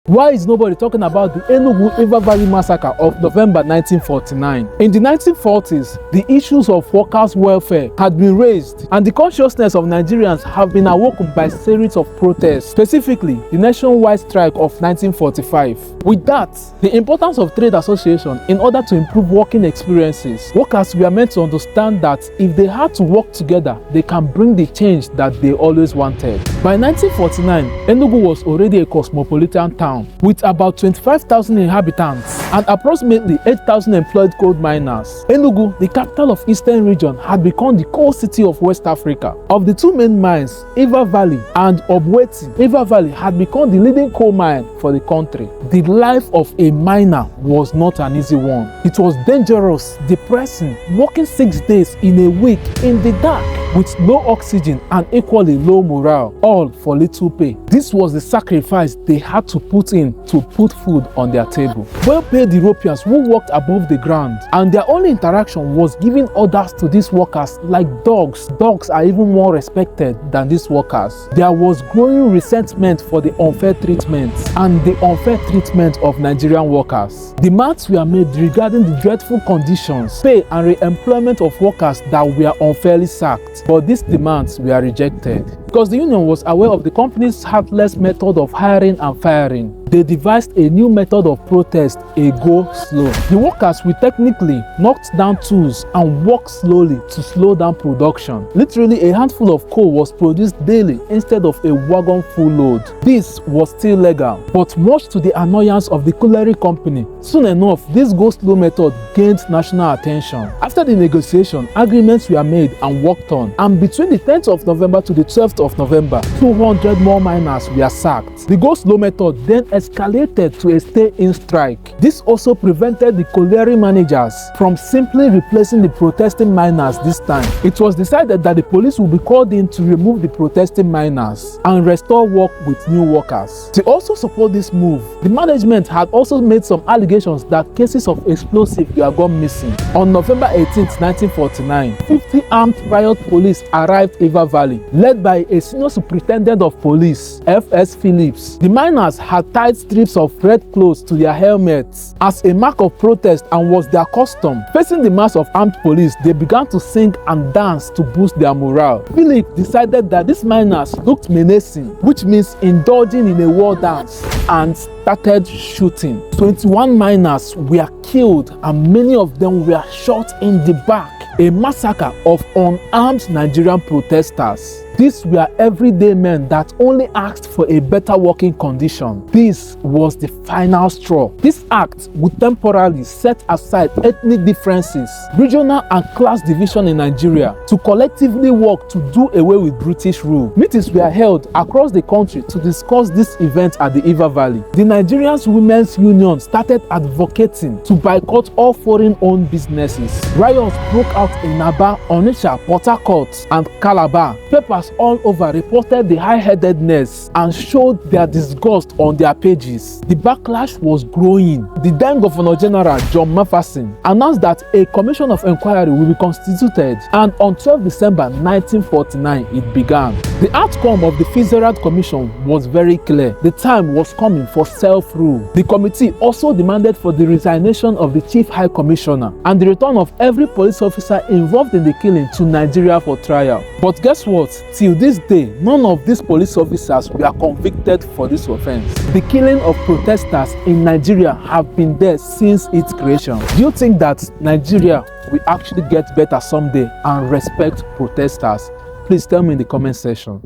Why is nobody talking about the Enugu Iva Valley massacre of November 1949? In the 1940s, the issues of workers' welfare had been raised, and the consciousness of Nigerians have been awoken by a series of protests, specifically the nationwide strike of 1945. With that, the importance of trade association in order to improve working experiences, workers were meant to understand that if they had to work together, they can bring the change that they always wanted. By 1949, Enugu was already a cosmopolitan town with about 25,000 inhabitants and approximately 8,000 employed gold miners. Enugu, the capital of Eastern region, had become the core city of West Africa. Of the two main mines, Iva Valley and Obweti, Iva Valley had become the leading coal mine for the country. The life of a miner was not an easy one. It was dangerous, depressing, working 6 days in a week in the dark with low oxygen and equally low morale, all for little pay. This was the sacrifice they had to put in to put food on their table. Well-paid Europeans who worked above the ground, and their only interaction was giving orders to these workers like dogs. Dogs are even more respected than these workers. There was growing resentment for the unfair treatment and the unfair treatment of Nigerian workers. Demands were made regarding the dreadful conditions, pay and re-employment of workers that were unfairly sacked. But these demands were rejected because the union was aware of the company's heartless method of hiring and firing. They devised a new method of protest, a go slow. The workers will technically knock down tools and work slowly to slow down production. Literally, a handful of coal was produced daily instead of a wagon full load. This was still legal, but much to the annoyance of the colliery company. Soon enough, this go slow method gained national attention. After the negotiation, agreements were made and worked on, and between the 10th of November to the 12th of November, 200 more miners were sacked. The go slow method then escalated to a stay-in strike. This also prevented the colliery managers from simply replacing the protesting miners this time. It was decided that the police would be called in to remove the protesting miners and restore work with new workers. To also support this move, the management had also made some allegations that cases of explosives were gone missing. On November 18, 1949, 50 armed riot police arrived in Iva Valley, led by a senior superintendent of police, F.S. Phillips. The miners had tied strips of red clothes to their helmets as a mark of protest and was their custom. Facing the mass of armed police, they began to sing and dance to boost their morale. Philip decided that these miners looked menacing, which means indulging in a war dance, and started shooting. 21 miners were killed and many of them were shot in the back. A massacre of unarmed Nigerian protesters. These were everyday men that only asked for a better working condition. This was the final straw. This act would temporarily set aside ethnic differences, regional and class division in Nigeria to collectively work to do away with British rule. Meetings were held across the country to discuss this event at the Iva Valley. The Nigerian Women's Union started advocating to boycott all foreign-owned businesses. Riots broke out in Aba, Onitsha, Port Harcourt, and Calabar. Papers all over reported the high-headedness and showed their disgust on their pages. The backlash was growing. The then Governor General John Maferson announced that a commission of inquiry will be constituted, and on 12 December 1949 it began. The outcome of the Fitzgerald Commission was very clear. The time was coming for self-rule. The committee also demanded for the resignation of the Chief High Commissioner and the return of every police officer involved in the killing to Nigeria for trial. But guess what? Till this day, none of these police officers were convicted for this offense. The killing of protesters in Nigeria have been there since its creation. Do you think that Nigeria will actually get better someday and respect protesters? Please tell me in the comment section.